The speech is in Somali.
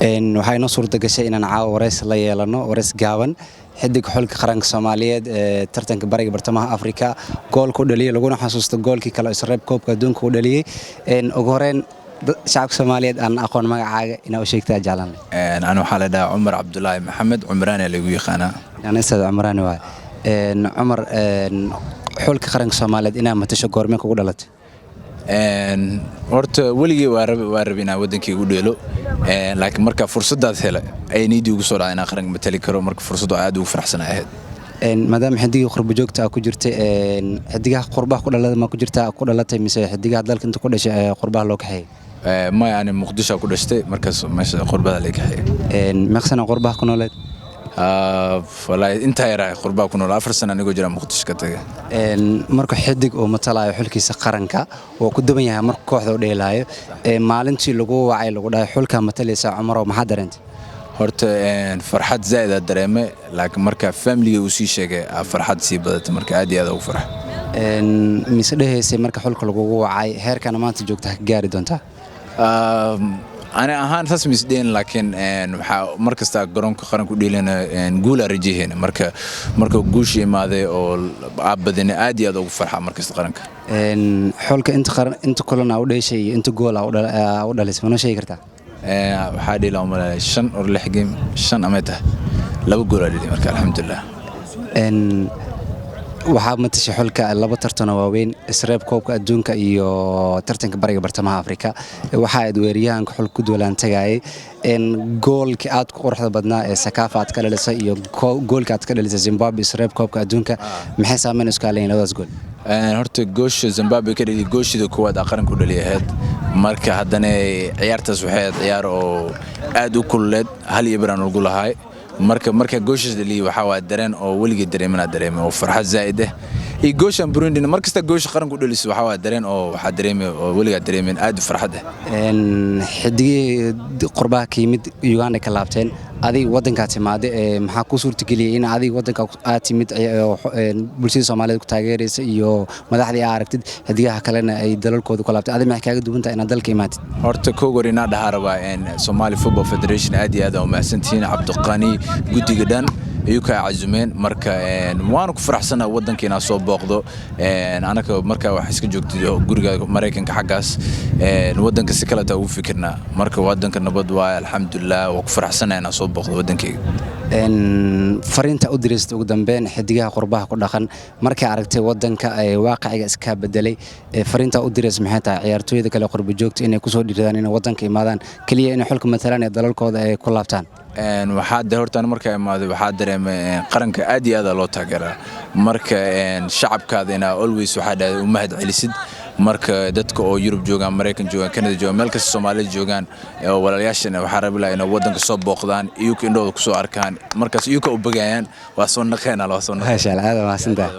waxay noo suurta gashay inaan caawa wareys la yeelano wareys gaaban xidig xulka qaranka Soomaaliyeed ee tartanka bariga bartamaha Afrika goolka u dhaliyay laguna xasuusto goolkii kale Isreeb koobka adduunka u dhaliyay ugu horeen shacabka Soomaaliyeed aan aqoon magacaaga inaa u sheegtaa jaalan أنا وحالة عمر عبد الله محمد عمراني اللي ويخانا يعني أستاذ عمراني واي عمر xulka qaranka Soomaaliyeed inaa matasho goormee kugu dhalatay horta weligii waa rabinaa wadankii u dheelo laakiin marka fursadaas helay ay niidii ugu soo dhacay inaan qaranka matali karo marka fursadu aad ugu faraxsanahay maadaama xidigii qurbo joogta ku jirtay xidigaha qurbaha ku dhalada ma ku jirta ku dhalatay mise xidigaha dalka inta ku dhashay qurbaha loo kaxay ma yani muqdisho ku dhashtay markaas meesha qurbada la kaxay maqsana qurbaha ku nooled والله انت يا قربا كنول 4 سنه anigu jira muqdisho ka tagay marka xidig oo matalaayo xulkiisa qaranka oo ku duban yahay marka kooxda u dheelaayo maalintii lagu wacay lagu dhahay xulka mataleysa Umar oo maxaa dareentay horta farxad zaid ah dareemay laakiin marka family uu sii sheegay farxad sii badatay marka aad iyo aad ugu farx mise dhaheysay marka xulka lagu wacay heerkan maanta joogta gaari doonta أنا أهان تصميم دين لكن مركز تا قرنك قرنك وديلنا نقول أرجيهنا مركز جوشي ماذا أو عبدنا عادي هذا فرحة مركز قرنك حولك أنت كلنا أول شيء أنت جول أو لسه شيء كرتا حادي لهم شن أو لحقين شن أمته لو جول أرجي مركز الحمد لله waxaa matashay xulka laba tartan oo waaweyn Isreeb koobka adduunka iyo tartanka bariga bartamaha Afrika waxa ay weeryahanka xulka ku duulaan tagay goolka aad ku quruxda badnaa ee Sakafa aad ka dhalisay iyo goolka aad ka dhalisay Zimbabwe Isreeb koobka adduunka maxay saameyn isku leeyihiin labadaas gool horta goosh Zimbabwe ka dhigay gooshida koowaad qaranka u dhaliyahay marka haddana ciyaartaas waxay ciyaar oo aad u kulleed hal ibraan ugu lahaay marka gooshas dhaliyo waxa waa dareen oo waliga dareemay oo farxad zaid ah ee gooshan Burundi markasta goosh qaranku dhaliso waxa waa dareen oo waxa dareemay oo waliga dareemay aad farxad ah xidigii qurbaha ka yimid Uganda ka laabteen adiga wadanka timaaday maxaa ku suurtageliyay in adiga wadanka aad timid bulshada Soomaaliyeed ku taageeraysa iyo madaxdii aragtid xidigaha kalena ay dalalkooda ku laabtay adiga maxay kaaga duwantahay in dalka imaatid horta koogorina dhaharaba Somali Football Federation aad iyo aad u mahadsantiin Cabdiqani guddiga dhan ayuu ka cazumeen marka waan ku faraxsanahay wadankeena soo booqdo anaka marka wax iska joogtay guriga Mareykanka xagaas wadanka si kala taa u fikirna marka wadanka nabad waa alxamdulillah waa ku faraxsanahay soo booqdo wadankeyga fariinta u diraysta ugu dambeyn xidigaha qurbaha ku dhaqan markay aragtay wadanka ay waaqiciga iska bedelay fariinta u diraysa maxay tahay ciyaartooyda kale qurbo joogta inay ku soo dhiradaan in wadanka imaadaan kaliya in xulka matalan ee dalalkooda ay ku laabtaan waxaa hortaan markay imaado waxaa dareemay qaranka aad iyo aad loo taageeraa marka shacabkaada ina always waxa dhahay u mahad celisid marka dadka oo Yurub joogan Mareykan joogan Canada joogan meel kasta Soomaaliya joogan walaalayaashana waxa rabaa inay wadanka soo booqdaan iyo indhooda ku soo arkaan markaas iyo ka u bagayaan waa soo naqeen ma sha Allah aad waa santaa